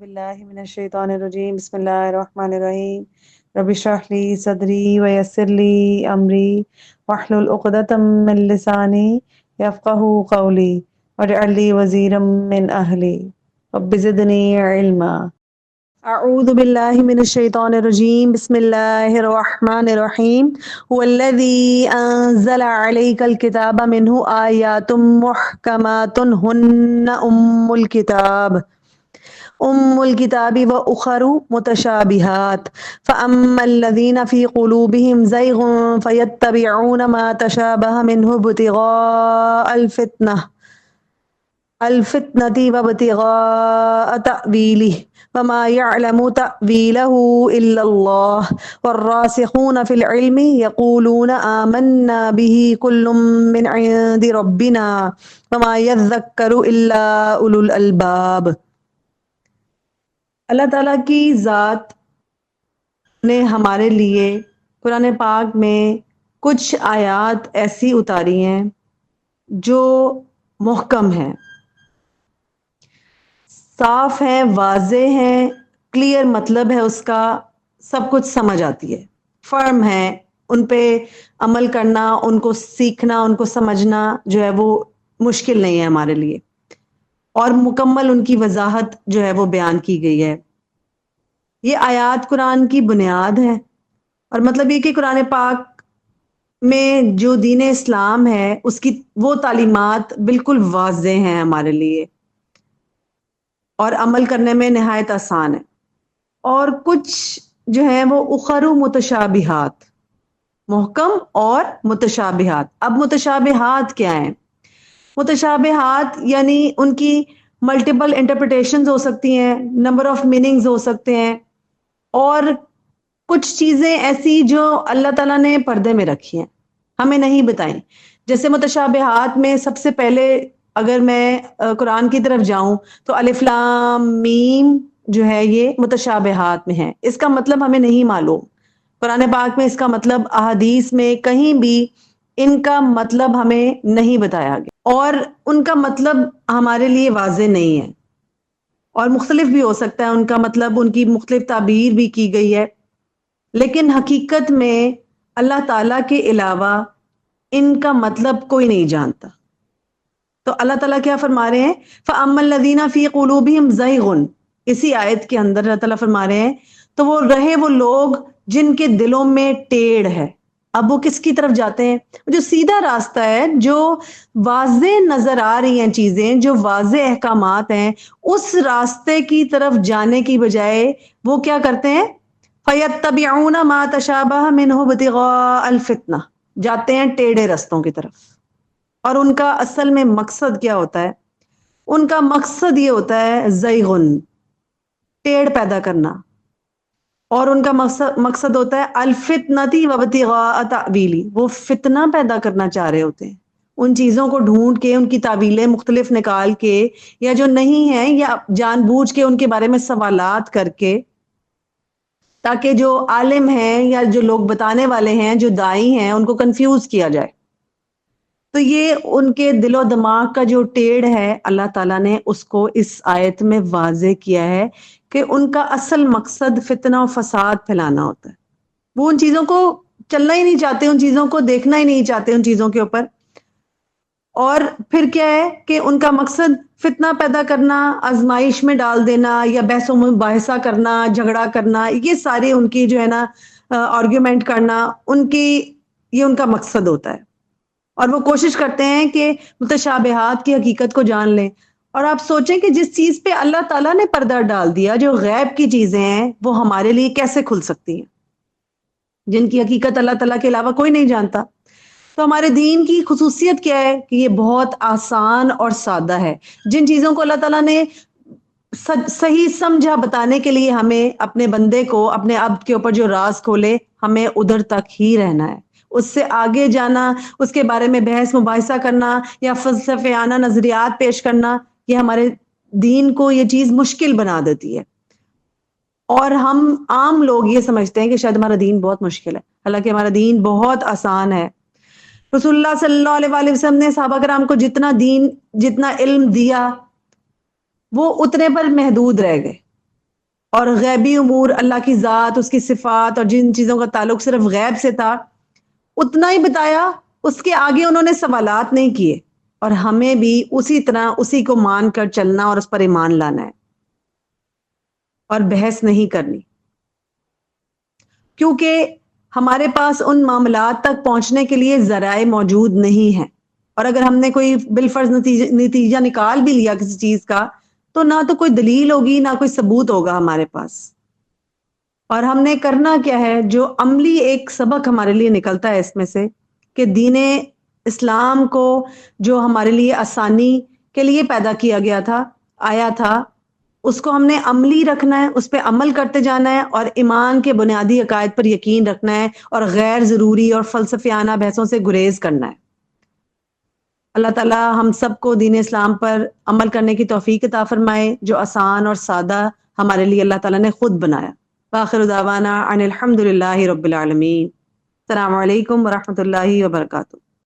باللہ من الشیطان الرجیم بسم اللہ الرحمن الرحیم رب اشرح لی صدری ویسر لی امری واحلل عقدۃ من لسانی یفقہوا قولی واجعل لی وزیرا من اہلی رب زدنی علما۔ اعوذ باللہ من الشیطان الرجیم بسم اللہ الرحمن الرحیم هو الذی انزل علیک الکتاب منہ آیات محکمات ہن ام الکتاب و اخر متشابہات فاما الذین فی قلوبہم زیغ فیتبعون ما تشابہ منہ ابتغاء الفتنة وابتغاء تأویلہ وما يعلم تأویلہ الا اللہ والراسخون فی العلم یقولون آمنا به کل من عند ربنا وما یذکر الا اولو الالباب۔ اللہ تعالیٰ کی ذات نے ہمارے لیے قرآن پاک میں کچھ آیات ایسی اتاری ہیں جو محکم ہیں، صاف ہیں، واضح ہیں، کلیئر مطلب ہے اس کا، سب کچھ سمجھ آتی ہے، فرم ہے، ان پہ عمل کرنا، ان کو سیکھنا، ان کو سمجھنا جو ہے وہ مشکل نہیں ہے ہمارے لیے، اور مکمل ان کی وضاحت جو ہے وہ بیان کی گئی ہے۔ یہ آیات قرآن کی بنیاد ہے، اور مطلب یہ کہ قرآن پاک میں جو دین اسلام ہے اس کی وہ تعلیمات بالکل واضح ہیں ہمارے لیے، اور عمل کرنے میں نہایت آسان ہے۔ اور کچھ جو ہیں وہ اخر متشابہات، محکم اور متشابہات۔ اب متشابہات کیا ہیں؟ متشابہات یعنی ان کی ملٹیپل انٹرپریٹیشنز ہو سکتی ہیں، نمبر آف میننگز ہو سکتے ہیں، اور کچھ چیزیں ایسی جو اللہ تعالیٰ نے پردے میں رکھی ہیں، ہمیں نہیں بتائیں۔ جیسے متشابہات میں سب سے پہلے اگر میں قرآن کی طرف جاؤں تو الف لام میم جو ہے یہ متشابہات میں ہے، اس کا مطلب ہمیں نہیں معلوم۔ قرآن پاک میں اس کا مطلب، احادیث میں کہیں بھی ان کا مطلب ہمیں نہیں بتایا گیا، اور ان کا مطلب ہمارے لیے واضح نہیں ہے، اور مختلف بھی ہو سکتا ہے ان کا مطلب، ان کی مختلف تعبیر بھی کی گئی ہے، لیکن حقیقت میں اللہ تعالیٰ کے علاوہ ان کا مطلب کوئی نہیں جانتا۔ تو اللہ تعالیٰ کیا فرما رہے ہیں؟ فَأَمَّا الَّذِينَ فِي قُلُوبِهِمْ زَيْغٌ، اسی آیت کے اندر اللہ تعالیٰ فرما رہے ہیں تو وہ رہے وہ لوگ جن کے دلوں میں ٹیڑھ ہے۔ اب وہ کس کی طرف جاتے ہیں؟ جو سیدھا راستہ ہے، جو واضح نظر آ رہی ہیں چیزیں، جو واضح احکامات ہیں، اس راستے کی طرف جانے کی بجائے وہ کیا کرتے ہیں؟ فَيَتَّبِعُونَ مَا تَشَابَهَ مِنْهُ ابْتِغَاءَ الْفِتْنَةِ، جاتے ہیں ٹیڑھے رستوں کی طرف۔ اور ان کا اصل میں مقصد کیا ہوتا ہے؟ ان کا مقصد یہ ہوتا ہے زیغن، ٹیڑھ پیدا کرنا، اور ان کا مقصد ہوتا ہے الفتنتی وابتغاء تأویلی، وہ فتنہ پیدا کرنا چاہ رہے ہوتے ہیں، ان چیزوں کو ڈھونڈ کے، ان کی تعویلیں مختلف نکال کے، یا جو نہیں ہیں یا جان بوجھ کے ان کے بارے میں سوالات کر کے، تاکہ جو عالم ہیں یا جو لوگ بتانے والے ہیں، جو دائی ہیں، ان کو کنفیوز کیا جائے۔ تو یہ ان کے دل و دماغ کا جو ٹیڑھ ہے، اللہ تعالیٰ نے اس کو اس آیت میں واضح کیا ہے کہ ان کا اصل مقصد فتنہ و فساد پھیلانا ہوتا ہے۔ وہ ان چیزوں کو چلنا ہی نہیں چاہتے، ان چیزوں کو دیکھنا ہی نہیں چاہتے، ان چیزوں کے اوپر۔ اور پھر کیا ہے کہ ان کا مقصد فتنہ پیدا کرنا، آزمائش میں ڈال دینا، یا بحث و مباحثہ کرنا، جھگڑا کرنا، یہ سارے ان کی جو ہے نا آرگیومنٹ کرنا، ان کی یہ ان کا مقصد ہوتا ہے۔ اور وہ کوشش کرتے ہیں کہ متشابہات کی حقیقت کو جان لیں۔ اور آپ سوچیں کہ جس چیز پہ اللہ تعالیٰ نے پردہ ڈال دیا، جو غیب کی چیزیں ہیں، وہ ہمارے لیے کیسے کھل سکتی ہیں، جن کی حقیقت اللہ تعالیٰ کے علاوہ کوئی نہیں جانتا۔ تو ہمارے دین کی خصوصیت کیا ہے کہ یہ بہت آسان اور سادہ ہے۔ جن چیزوں کو اللہ تعالیٰ نے صحیح سمجھا بتانے کے لیے ہمیں اپنے بندے کو، اپنے عبد کے اوپر جو راز کھولے، ہمیں ادھر تک ہی رہنا ہے۔ اس سے آگے جانا، اس کے بارے میں بحث مباحثہ کرنا یا فلسفیانہ نظریات پیش کرنا، یہ ہمارے دین کو یہ چیز مشکل بنا دیتی ہے، اور ہم عام لوگ یہ سمجھتے ہیں کہ شاید ہمارا دین بہت مشکل ہے، حالانکہ ہمارا دین بہت آسان ہے۔ رسول اللہ صلی اللہ علیہ وآلہ وسلم نے صحابہ کرام کو جتنا علم دیا، وہ اتنے پر محدود رہ گئے۔ اور غیبی امور اللہ کی ذات، اس کی صفات اور جن چیزوں کا تعلق صرف غیب سے تھا اتنا ہی بتایا، اس کے آگے انہوں نے سوالات نہیں کیے، اور ہمیں بھی اسی طرح اسی کو مان کر چلنا اور اس پر ایمان لانا ہے اور بحث نہیں کرنی، کیونکہ ہمارے پاس ان معاملات تک پہنچنے کے لیے ذرائع موجود نہیں ہیں، اور اگر ہم نے کوئی بالفرض نتیجہ نکال بھی لیا کسی چیز کا تو نہ تو کوئی دلیل ہوگی نہ کوئی ثبوت ہوگا ہمارے پاس۔ اور ہم نے کرنا کیا ہے، جو عملی ایک سبق ہمارے لیے نکلتا ہے اس میں سے، کہ دین اسلام کو جو ہمارے لیے آسانی کے لیے پیدا کیا گیا تھا، آیا تھا، اس کو ہم نے عملی رکھنا ہے، اس پہ عمل کرتے جانا ہے، اور ایمان کے بنیادی عقائد پر یقین رکھنا ہے، اور غیر ضروری اور فلسفیانہ بحثوں سے گریز کرنا ہے۔ اللہ تعالی ہم سب کو دین اسلام پر عمل کرنے کی توفیق عطا فرمائے، جو آسان اور سادہ ہمارے لیے اللہ تعالیٰ نے خود بنایا۔ وآخر دعوانا ان الحمد للہ رب العالمین۔ السلام علیکم ورحمۃ اللہ وبرکاتہ۔